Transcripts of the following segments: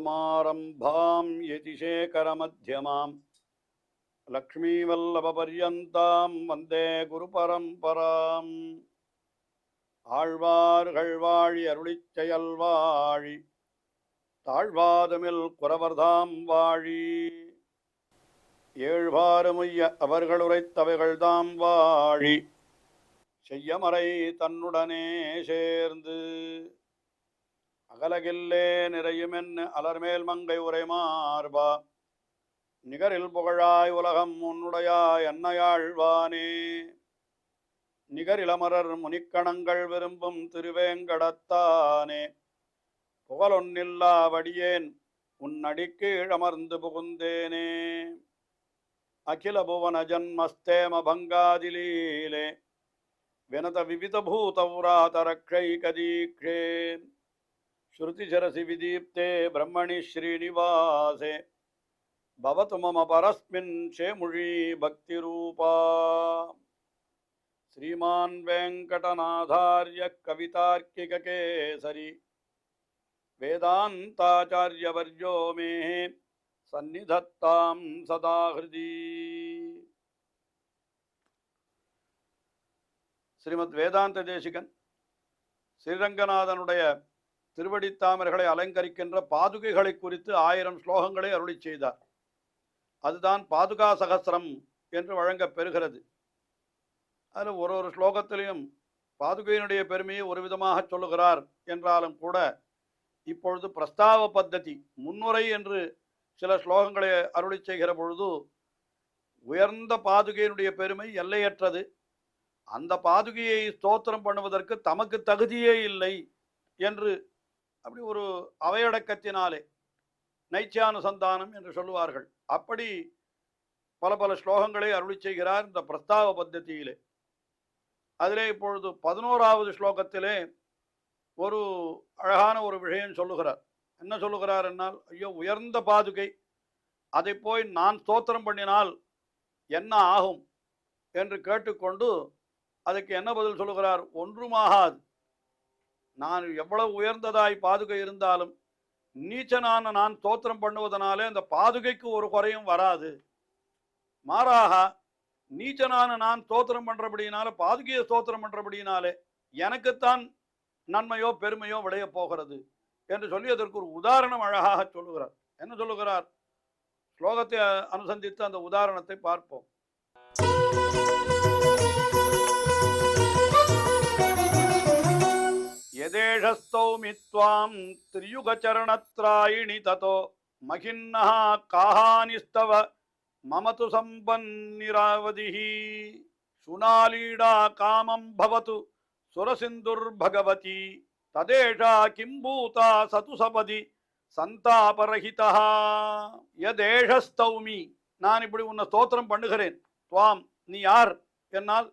சமாரம்பாம் யதிசேகரமத்யமாம் லக்ஷ்மீவல்லபபர்யந்தாம் வந்தே குரு பரம்பராம். ஆழ்வார்கள் வாழி அருளிச் செயல்வாழி, தாழ்வாதுமில் குறவர்தாம் வாழி. ஏழ்வாறுமுய்ய அவர்கள் உரைத்தவைகள்தாம் வாழி, செய்யமறை தன்னுடனே சேர்ந்து. அகலகில்லே நிறையுமென்னு அலர்மேல் மங்கை உரை மார்பா, நிகரில் புகழாய் உலகம் உன்னுடையாய் அன்னையாழ்வானே. நிகரிலமரர் முனிக்கணங்கள் விரும்பும் திருவேங்கடத்தானே, புகழொன்னில்லா வடியேன் உன்னடிக்கீழமர்ந்து புகுந்தேனே. அகில புவன ஜன்மஸ்தேம பங்காதிலீலே, வினத விவித பூதௌராத ரக்ஷைகதீக்ஷே. ஸ்ருதிசரசி விதீப்தே பிரம்மணி ஸ்ரீனிவாசே, பவது மம பரஸ்மின் சேமுழி பக்திரூபா. ஸ்ரீமான் வெங்கடநாதார்ய கவிதார்க்கிககேசரி, வேதாந்தாச்சார்யவர்யோ மே சந்நிதத்தாம் சதா ஹிருதி. ஸ்ரீமத் வேதாந்த தேசிகன் ஸ்ரீரங்கநாதனுடைய திருவடித்தாமர்களை அலங்கரிக்கின்ற பாதுகைகளை குறித்து 1000 ஸ்லோகங்களை அருளி செய்தார். அதுதான் பாதுகா சகஸ்ரம் என்று வழங்கப் பெறுகிறது. அதில் ஒரு ஸ்லோகத்திலையும் பாதுகையினுடைய பெருமையை ஒரு விதமாக சொல்லுகிறார் என்றாலும் கூட, இப்பொழுது பிரஸ்தாவ பத்ததி முன்னுரை என்று சில ஸ்லோகங்களை அருளி செய்கிற பொழுது, உயர்ந்த பாதுகையினுடைய பெருமை எல்லையற்றது. அந்த பாதுகையை ஸ்தோத்திரம் பண்ணுவதற்கு தமக்கு தகுதியே இல்லை என்று அப்படி ஒரு அவையடக்கத்தினாலே நைச்சியானுசந்தானம் என்று சொல்லுவார்கள். அப்படி பல பல ஸ்லோகங்களை அருளி செய்கிறார் இந்த பிரஸ்தாவ பத்ததியிலே. அதிலே இப்பொழுது 11வது ஸ்லோகத்திலே ஒரு அழகான ஒரு விஷயம் சொல்லுகிறார். என்ன சொல்லுகிறார் என்னால், ஐயோ உயர்ந்த பாதுகை, அதை போய் நான் ஸ்தோத்திரம் பண்ணினால் என்ன ஆகும் என்று கேட்டுக்கொண்டு அதுக்கு என்ன பதில் சொல்லுகிறார்? ஒன்றுமாகாது. நான் எவ்வளவு உயர்ந்ததாய் பாதுகை இருந்தாலும் நீச்சனான நான் ஸ்தோத்திரம் பண்ணுவதனாலே அந்த பாதுகைக்கு ஒரு குறையும் வராது. மாறாக நீச்சனான நான் ஸ்தோத்திரம் பண்றபடியினால, பாதுகையை ஸ்தோத்திரம் பண்றபடியினாலே எனக்குத்தான் நன்மையோ பெருமையோ விளைய போகிறது என்று சொல்லி அதற்கு ஒரு உதாரணம் அழகாக சொல்லுகிறார். என்ன சொல்லுகிறார்? ஸ்லோகத்தை அனுசந்தித்து அந்த உதாரணத்தை பார்ப்போம். யதேஷஸ்தௌமி த்வாம் த்ரியுகச்சரணத்ராயிணி ததோ மகின்னஹ காஹானிஸ்தவ மமது சம்பன்னிராவதிஹி. சுனாலீடா காமம் பவது சுரசிந்துர்பகவதி, ததேஷா கிம்பூதா சது சபதி சந்தாபரஹிதா. யதேஷஸ்தௌமி, நான் இப்படி உன்னை ஸ்தோத்திரம் பண்ணுகிறேன். துவாம், நீ யார் என்னால்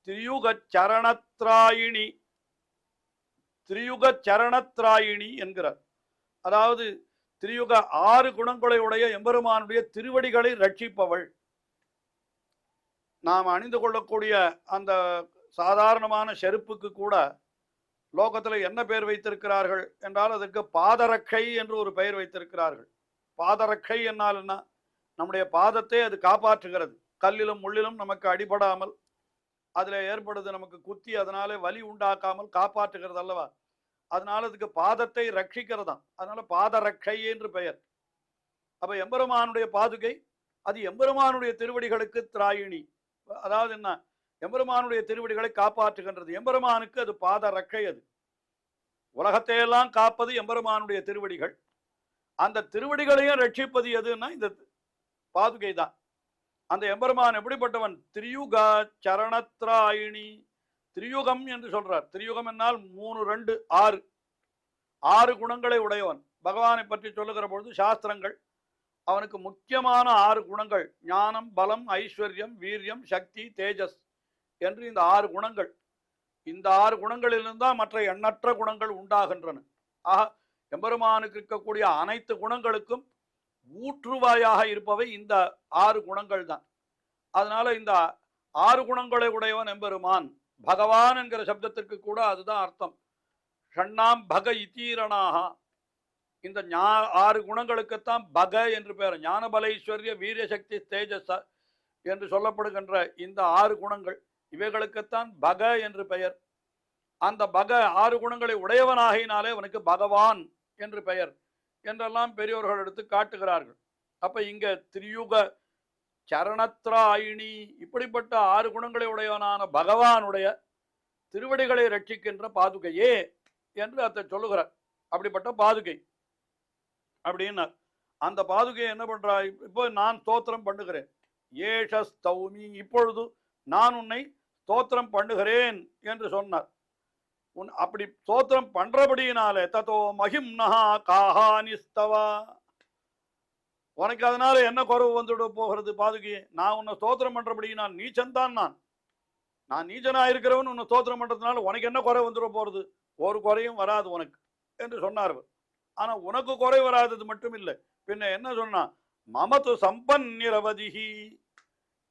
திரியுகச்சரணத்ராயிணி, திரியுக சரணத்ராயிணி என்கிறார். அதாவது திரியுக 6 குணங்களை உடைய எம்பெருமானுடைய திருவடிகளை ரட்சிப்பவள். நாம் அணிந்து கொள்ளக்கூடிய அந்த சாதாரணமான செருப்புக்கு கூட லோகத்தில் என்ன பெயர் வைத்திருக்கிறார்கள் என்றால், அதற்கு பாதரக்கை என்று ஒரு பெயர் வைத்திருக்கிறார்கள். பாதரக்கை என்னால் என்ன? நம்முடைய பாதத்தை அது காப்பாற்றுகிறது. கல்லிலும் முள்ளிலும் நமக்கு அடிபடாமல், அதில் ஏற்படுது நமக்கு குத்தி அதனால வலி உண்டாக்காமல் காப்பாற்றுகிறது அல்லவா? அதனால அதுக்கு பாதத்தை ரட்சிக்கிறதாம். அதனால பாதரக்கை என்று பெயர். அப்ப எம்பெருமானுடைய பாதுகை அது எம்பெருமானுடைய திருவடிகளுக்கு திராயிணி. அதாவது என்ன? எம்பெருமானுடைய திருவடிகளை காப்பாற்றுகின்றது. எம்பெருமானுக்கு அது பாதரக்கை. அது உலகத்தையெல்லாம் காப்பது எம்பெருமானுடைய திருவடிகள். அந்த திருவடிகளையும் ரட்சிப்பது எதுன்னா இந்த பாதுகை தான். அந்த எம்பெருமான் எப்படிப்பட்டவன்? திரியுக சரணத்ராயிணி. திரியுகம் என்று சொல்றார். திரியுகம் என்னால் 3, 2, 6 6 குணங்களை உடையவன். பகவானை பற்றி சொல்லுகிற பொழுது சாஸ்திரங்கள் அவனுக்கு முக்கியமான 6 குணங்கள், ஞானம், பலம், ஐஸ்வர்யம், வீரியம், சக்தி, தேஜஸ் என்று இந்த 6 குணங்கள். இந்த 6 குணங்களிலிருந்தான் மற்ற எண்ணற்ற குணங்கள் உண்டாகின்றன. ஆக எம்பெருமானுக்கு இருக்கக்கூடிய அனைத்து குணங்களுக்கும் ஊற்றுவாயாக இருப்பவை இந்த 6 குணங்கள் தான். அதனால இந்த 6 குணங்களை உடையவன் எம்பெருமான். பகவான் என்கிற சப்தத்திற்கு கூட அதுதான் அர்த்தம். ஷண்ணாம் பக இத்தீரணாக. இந்த 6 குணங்களுக்குத்தான் பக என்று பெயர். ஞானபலைஸ்வர்ய வீரசக்தி தேஜஸ் என்று சொல்லப்படுகின்ற இந்த 6 குணங்கள், இவைகளுக்குத்தான் பக என்று பெயர். அந்த பக 6 குணங்களை உடையவனாகினாலே அவனுக்கு பகவான் என்று பெயர் என்றெல்லாம் பெரியோர்கள் எடுத்து காட்டுகிறார்கள். அப்ப இங்க திரியுக சரணத்ராயினி, இப்படிப்பட்ட 6 குணங்களை உடையவனான பகவானுடைய திருவடிகளை ரட்சிக்கின்ற பாதுகையே என்று அதை சொல்லுகிறார். அப்படிப்பட்ட பாதுகை அப்படின்னா அந்த பாதுகையை என்ன பண்றா? இப்போ நான் ஸ்தோத்திரம் பண்ணுகிறேன். ஏஷஸ்தௌமி, இப்பொழுது நான் உன்னை ஸ்தோத்திரம் பண்ணுகிறேன் என்று சொன்னார். அப்படி ஸ்தோத்திரம் பண்றபடியினாலே தத்தோ மகிம்னஹா காஹானிஸ்தவா, உனக்கு அதனால என்ன குறைவு வந்துட போகிறது பாதுகையே? நான் உன்னை ஸ்தோத்திரம் பண்றபடி நான் நீச்சன்தான். நான் நீச்சனா இருக்கிறவன் உன்னை ஸ்தோத்திரம் பண்றதுனால உனக்கு என்ன குறை வந்துட போறது? ஒரு குறையும் வராது உனக்கு என்று சொன்னார். ஆனா உனக்கு குறை வராதது மட்டும் இல்லை, பின்ன என்ன சொன்னா? மமது சம்பன் நிரவதிகி,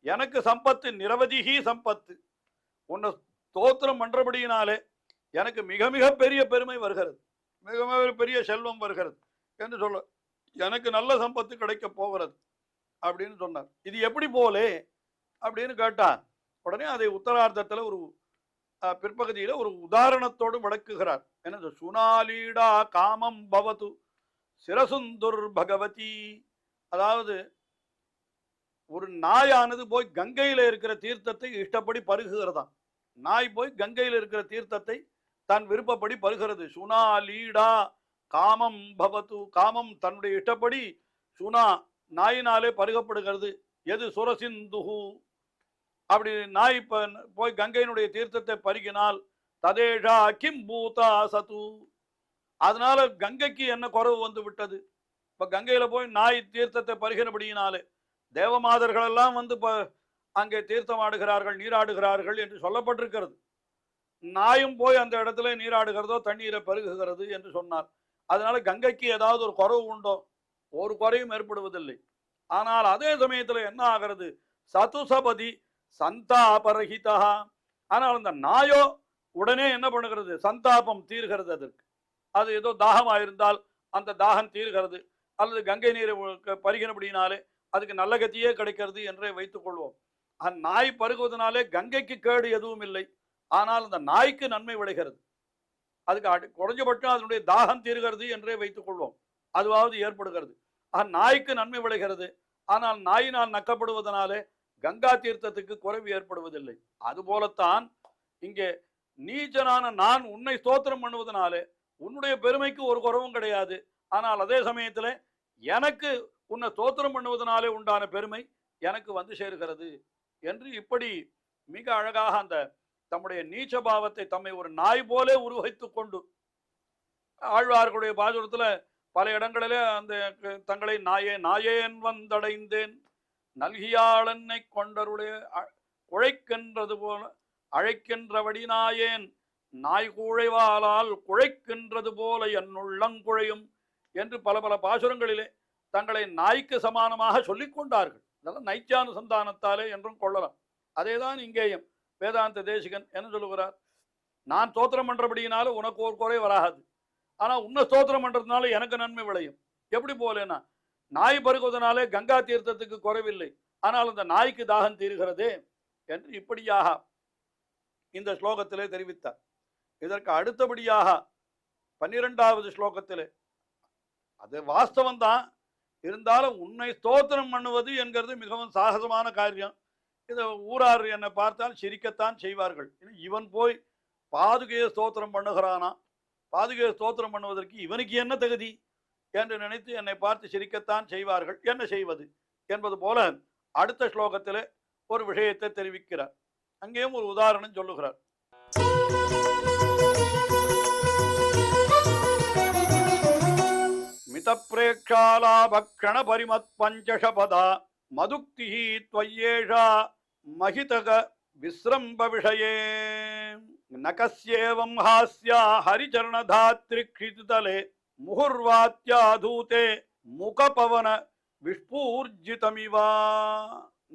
எனக்கு சம்பத்து நிரவதிகி சம்பத்து. உன்னை ஸ்தோத்திரம் பண்றபடியினாலே எனக்கு மிக மிக பெரிய பெருமை வருகிறது, மிக மிக பெரிய செல்வம் வருகிறது என்று சொல்ல, எனக்கு நல்ல சம்பத்து கிடைக்க போகிறது அப்படின்னு சொன்னார். இது எப்படி போலே அப்படின்னு கேட்டா உடனே அதை உத்தரார்த்தத்தில் ஒரு பிற்பகுதியில ஒரு உதாரணத்தோடு விளக்குகிறார். என்ன? சுனாலீடா காமம் பவது சிரசுந்துர் பகவதி, அதாவது ஒரு நாயானது போய் கங்கையில இருக்கிற தீர்த்தத்தை இஷ்டப்படி பருகுகிறதாம். நாய் போய் கங்கையில் இருக்கிற தீர்த்தத்தை தன் விருப்பப்படி பருகிறது. சுனாலீடா காமம் பவது, காமம் தன்னுடைய இஷ்டப்படி சுனா நாயினாலே பருகப்படுகிறது. எது? சுரசிந்துஹு, அப்படி நாய் போய் கங்கையினுடைய தீர்த்தத்தை பருகினால் ததேஷா கிம் பூதா சது, அதனால கங்கைக்கு என்ன குறைவு வந்து விட்டது? இப்ப கங்கையில போய் நாய் தீர்த்தத்தை பருகினபடியினாலே தேவமாதர்கள் எல்லாம் வந்து அங்கே தீர்த்தம் ஆடுகிறார்கள், நீராடுகிறார்கள் என்று சொல்லப்பட்டிருக்கிறது. நாயும் போய் அந்த இடத்துல நீராடுகிறதோ தண்ணீரை பருகுகிறது என்று சொன்னார். அதனால கங்கைக்கு ஏதாவது ஒரு குறைவு உண்டோ? ஒரு குறையும் ஏற்படுவதில்லை. ஆனால் அதே சமயத்தில் என்ன ஆகிறது? சதுசபதி சந்தாபரஹிதா, ஆனால் அந்த நாயோ உடனே என்ன பண்ணுகிறது? சந்தாபம் தீர்கிறது. அதற்கு அது ஏதோ தாகமாயிருந்தால் அந்த தாகம் தீர்கிறது, அல்லது கங்கை நீரை பருகினபடினாலே அதுக்கு நல்ல கத்தியே கிடைக்கிறது என்றே வைத்துக் கொள்வோம். அந்த நாய் பருகுவதனாலே கங்கைக்கு கேடு எதுவும் இல்லை, ஆனால் அந்த நாய்க்கு நன்மை விளைகிறது. அதுக்கு குறைஞ்சபட்சம் அதனுடைய தாகம் தீர்கிறது என்றே வைத்துக் கொள்வோம், அதுவாவது ஏற்படுகிறது. நாய்க்கு நன்மை விளைகிறது, ஆனால் நாயினால் நக்கப்படுவதனாலே கங்கா தீர்த்தத்துக்கு குறைவு ஏற்படுவதில்லை. அதுபோலத்தான் இங்கே நீச்சனான நான் உன்னை ஸ்தோத்திரம் பண்ணுவதனாலே உன்னுடைய பெருமைக்கு ஒரு குறைவும் கிடையாது. ஆனால் அதே சமயத்தில் எனக்கு உன்னை ஸ்தோத்திரம் பண்ணுவதனாலே உண்டான பெருமை எனக்கு வந்து சேருகிறது என்று இப்படி மிக அழகாக அந்த தம்முடைய நீச்ச பாவத்தை தம்மை ஒரு நாய் போலே உருவகித்து கொண்டு ஆழ்வார்களுடைய பாசுரத்தில் பல இடங்களிலே அந்த தங்களை நாயேன் வந்தடைந்தேன் நல்கியாளன்னை கொண்டருடைய குழைக்கின்றது போல அழைக்கின்றபடி நாயேன் நாய் குழைவாலால் குழைக்கின்றது போல என்னுள்ளங்குழையும் என்று பல பல பாசுரங்களிலே தங்களை நாய்க்கு சமானமாக சொல்லிக் கொண்டார்கள். அதெல்லாம் நைச்சானுசந்தானத்தாலே என்றும் கொள்ளலாம். அதேதான் இங்கேயும் வேதாந்த தேசிகன் என்ன சொல்லுகிறார்? நான் ஸ்தோத்திரம் பண்றபடியினால உனக்கு ஒரு குறை வராது, ஆனா உன்னை ஸ்தோத்திரம் பண்றதுனால எனக்கு நன்மை விளையும். எப்படி போலேன்னா, நாய் பருகுவதனாலே கங்கா தீர்த்தத்துக்கு குறைவில்லை, ஆனால் அந்த நாய்க்கு தாகம் தீர்கிறதே என்று இப்படியாக இந்த ஸ்லோகத்திலே தெரிவித்தார். இதற்கு அடுத்தபடியாக 12வது ஸ்லோகத்திலே, அது வாஸ்தவம் தான், இருந்தாலும் உன்னை ஸ்தோத்திரம் பண்ணுவது என்கிறது மிகவும் சாகசமான காரியம். இதை ஊரார் என்னை பார்த்தால் சிரிக்கத்தான் செய்வார்கள். இவன் போய் பாதுகையை ஸ்தோத்திரம் பண்ணுகிறானா, பாதுகையை ஸ்தோத்திரம் பண்ணுவதற்கு இவனுக்கு என்ன தகுதி என்று நினைத்து என்னை பார்த்து சிரிக்கத்தான் செய்வார்கள். என்ன செய்வது என்பது போல அடுத்த ஸ்லோகத்தில் ஒரு விஷயத்தை தெரிவிக்கிறார். அங்கேயும் ஒரு உதாரணம் சொல்லுகிறார். மிதப்ரேக்ஷாலாபக்ஷண பரிமத் பஞ்சஷபதா மதுக்தி த்வய்யேஷா மஹிதக விஸ்ரம்ப விஷயே நகஸ்யேவம் ஹாஸ்யா ஹரிச்சரணதாத்ரிக்ஷிதலே முகுர்வாத்யாதூதே முகபவன விஸ்பூர்ஜிதமிவா.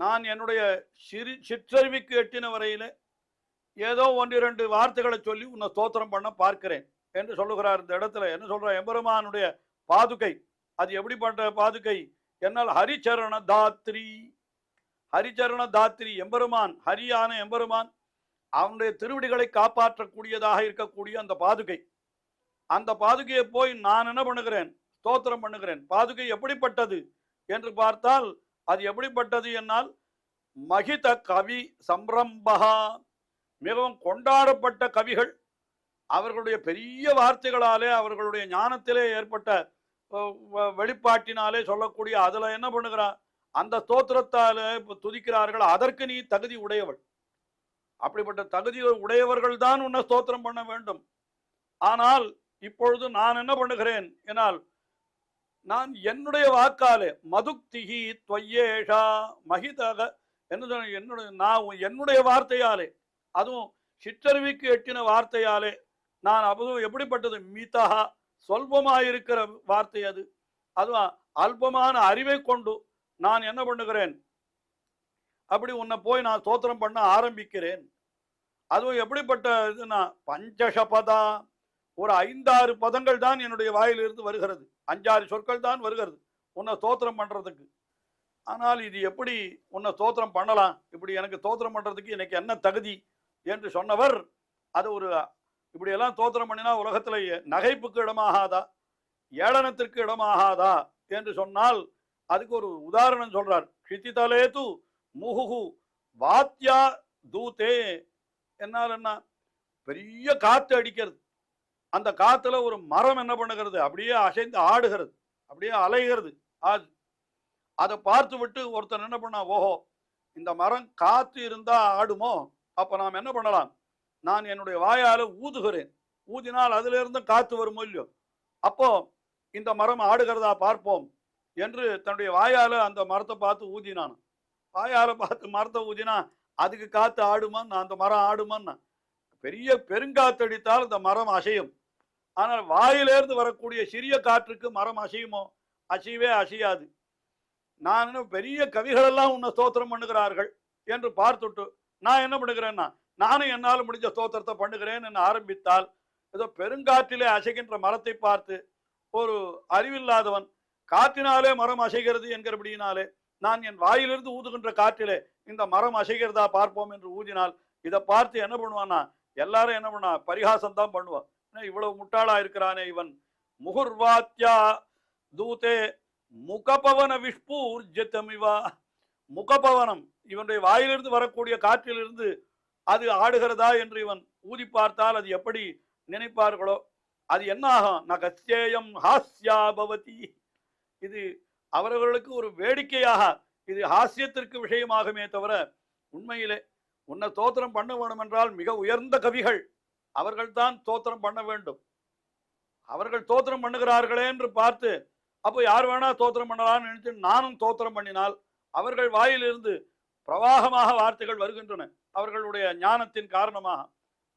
நான் என்னுடைய சிற்றறிவுக்கு எட்டின வரையில ஏதோ 1-2 வார்த்தைகளை சொல்லி உன்னை ஸ்தோத்திரம் பண்ண பார்க்கிறேன் என்று சொல்லுகிறார். இந்த இடத்துல என்ன சொல்ற? எம்பெருமானுடைய பாதுகை. அது எப்படிப்பட்ட பாதுகை என்னால் ஹரிச்சரண தாத்ரி. ஹரிச்சரண தாத்ரி எம்பெருமான், ஹரியான எம்பெருமான் அவனுடைய திருவடிகளை காப்பாற்றக்கூடியதாக இருக்கக்கூடிய அந்த பாதுகை. அந்த பாதுகையை போய் நான் என்ன பண்ணுகிறேன், ஸ்தோத்திரம் பண்ணுகிறேன். பாதுகை எப்படிப்பட்டது என்று பார்த்தால் அது எப்படிப்பட்டது என்னால் மகித கவி சம்பிரம்பகா, மிகவும் கொண்டாடப்பட்ட கவிகள் அவர்களுடைய பெரிய வார்த்தைகளாலே அவர்களுடைய ஞானத்திலே ஏற்பட்ட வெளிப்பாட்டினாலே சொல்லக்கூடிய அதுல என்ன பண்ணுகிறான், அந்த ஸ்தோத்திரத்தாலே துதிக்கிறார்கள். அதற்கு நீ தகுதி உடையவள். அப்படிப்பட்ட தகுதி உடையவர்கள் தான் உன்னை ஸ்தோத்திரம் பண்ண வேண்டும். ஆனால் இப்பொழுது நான் என்ன பண்ணுகிறேன் என்னால் நான் என்னுடைய வாக்காலே மதுக்திகி துவையேஷா மகிதக என்னுடைய வார்த்தையாலே, அதுவும் சிற்றறிவிக்கு எட்டின வார்த்தையாலே, நான் அதுவும் எப்படிப்பட்டது, மிதா சொல்பமாயிருக்கிற வார்த்தை அது. அதுவும் அல்பமான அறிவை கொண்டு நான் என்ன பண்ணுகிறேன், அப்படி உன்னை போய் நான் ஸ்தோத்திரம் பண்ண ஆரம்பிக்கிறேன். அதுவும் எப்படிப்பட்ட இதுனா பஞ்சஷபதா, ஒரு 5-6 பதங்கள் தான் என்னுடைய வாயிலிருந்து வருகிறது, 5-6 சொற்கள் தான் வருகிறது உன்னை ஸ்தோத்திரம் பண்றதுக்கு. ஆனால் இது எப்படி உன்னை ஸ்தோத்திரம் பண்ணலாம், இப்படி எனக்கு ஸ்தோத்திரம் பண்றதுக்கு எனக்கு என்ன தகுதி என்று சொன்னவர், அது ஒரு இப்படி எல்லாம் ஸ்தோத்திரம் பண்ணினா உலகத்துல நகைப்புக்கு இடமாகாதா, ஏளனத்திற்கு இடமாகாதா என்று சொன்னால் அதுக்கு ஒரு உதாரணம் சொல்றார். க்ஷிதிதலேது முஹு வாத்யா தூதே. என்னால் என்ன, பெரிய காத்து அடிக்கிறது, அந்த காத்துல ஒரு மரம் என்ன பண்ணுகிறது, அப்படியே அசைந்து ஆடுகிறது, அப்படியே அலைகிறது. அதை பார்த்து விட்டு ஒருத்தர் என்ன பண்ணா, ஓஹோ இந்த மரம் காத்து இருந்தா ஆடுமோ, அப்ப நாம் என்ன பண்ணலாம், நான் என்னுடைய வாயால ஊதுகிறேன், ஊதினால் அதுல இருந்து காத்து வருமோ இல்லையோ, அப்போ இந்த மரம் ஆடுகிறதா பார்ப்போம் என்று தன்னுடைய வாயால அந்த மரத்தை பார்த்து ஊதினான். வாயால பார்த்து மரத்தை ஊதினா அதுக்கு காத்து ஆடுமான், அந்த மரம் ஆடுமான். பெரிய பெருங்காத்து அடித்தால் இந்த மரம் அசையும். ஆனால் வாயிலிருந்து வரக்கூடிய சிறிய காற்றுக்கு மரம் அசையுமோ, அசையவே அசையாது. நான் பெரிய கவிகளெல்லாம் உன்னை ஸ்தோத்திரம் பண்ணுகிறார்கள் என்று பார்த்துட்டு நான் என்ன பண்ணுகிறேன்னா, நானும் என்னால் முடிஞ்ச ஸ்தோத்திரத்தை பண்ணுகிறேன் என்று ஆரம்பித்தால், ஏதோ பெருங்காற்றிலே அசைகின்ற மரத்தை பார்த்து ஒரு அறிவில்லாதவன் காற்றினாலே மரம் அசைகிறது என்கிறபடியினாலே நான் என் வாயிலிருந்து ஊதுகின்ற காற்றிலே இந்த மரம் அசைகிறதா பார்ப்போம் என்று ஊதினால், இதை பார்த்து என்ன பண்ணுவான்னா, எல்லாரும் என்ன பண்ணா பரிகாசம் தான் பண்ணுவான். இவ்வளவு முட்டாளா இருக்கிறானே இவன். முகுர்வாத்யா தூதே முகபவன விஷ்பூர்ஜிதமிவா. முகபவனம், இவனுடைய வாயிலிருந்து வரக்கூடிய காற்றிலிருந்து அது ஆடுகிறதா என்று இவன் ஊதி பார்த்தால் அது எப்படி நினைப்பார்களோ, அது என்ன ஆகும், நகஸ்யேயம் ஹாஸ்யா பவதி. இது அவர்களுக்கு ஒரு வேடிக்கையாக, இது ஹாஸ்யத்திற்கு விஷயமாகுமே தவிர உண்மையிலே உன்னை ஸ்தோத்திரம் பண்ண வேண்டும் என்றால் மிக உயர்ந்த கவிகள் அவர்கள் தான் ஸ்தோத்திரம் பண்ண வேண்டும். அவர்கள் ஸ்தோத்திரம் பண்ணுகிறார்களே என்று பார்த்து அப்போ யார் வேணா ஸ்தோத்திரம் பண்ணலாம்னு நினைச்சு நானும் ஸ்தோத்திரம் பண்ணினால் அவர்கள் வாயிலிருந்து பிரவாகமாக வார்த்தைகள் வருகின்றன அவர்களுடைய ஞானத்தின் காரணமாக.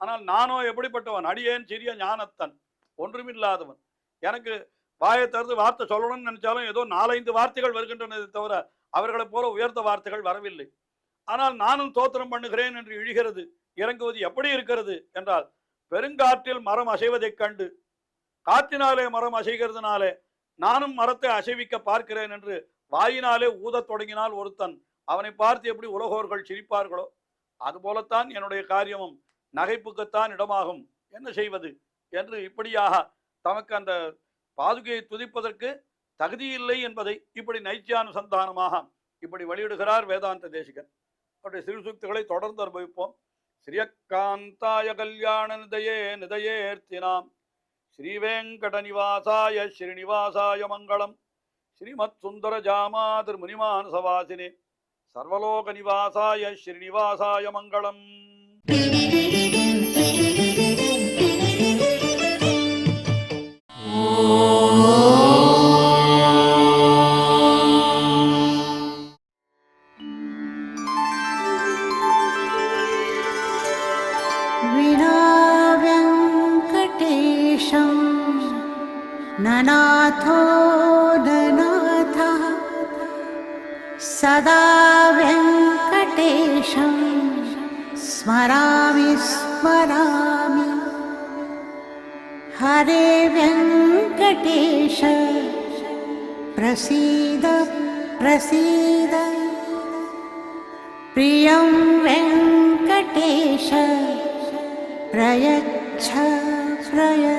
ஆனால் நானோ எப்படிப்பட்டவன், அடியேன் சிறிய ஞானத்தன், ஒன்றுமில்லாதவன். எனக்கு வாயை திறந்து வார்த்தை சொல்லணும்னு நினைச்சாலும் ஏதோ 4-5 வார்த்தைகள் வருகின்றனதை தவிர அவர்களை போல உயர்ந்த வார்த்தைகள் வரவில்லை. ஆனால் நானும் ஸ்தோத்திரம் பண்ணுகிறேன் என்று இழுகிறது இறங்குவது எப்படி இருக்கிறது என்றால், பெருங்காற்றில் மரம் அசைவதைக் கண்டு காற்றினாலே மரம் அசைகிறதுனாலே நானும் மரத்தை அசைவிக்க பார்க்கிறேன் என்று வாயினாலே ஊதத் தொடங்கினால் ஒருத்தன், அவனை பார்த்து எப்படி உலகோர்கள் சிரிப்பார்களோ அதுபோலத்தான் என்னுடைய காரியமும் நகைப்புக்குத்தான் இடமாகும், என்ன செய்வது என்று இப்படியாக தமக்கு அந்த பாதுகையை துதிப்பதற்கு தகுதியில்லை என்பதை இப்படி நைச்சியானுசந்தானமாக இப்படி வெளியிடுகிறார் வேதாந்த தேசிகன். அவருடைய சிறுசுக்திகளை தொடர்ந்து அனுபவிப்போம். ஸ்ரீயக்காந்தாய கல்யாண நிதயே நிதயேர்த்தினாம் ஸ்ரீவேங்கட நிவாசாய ஸ்ரீனிவாசாய மங்களம். ஸ்ரீமத் சுந்தர ஜாமாதிர் முனிமானசவாசினே சர்வலோக நிவாசாய ஸ்ரீனிவாசாய மங்களம். ननाथो ननाथः सदा वेङ्कटेशं स्मरामि स्मरामि. हरे वेङ्कटेश प्रसीद प्रसीद प्रियं वेङ्कटेश प्रयच्छ प्रयच्छ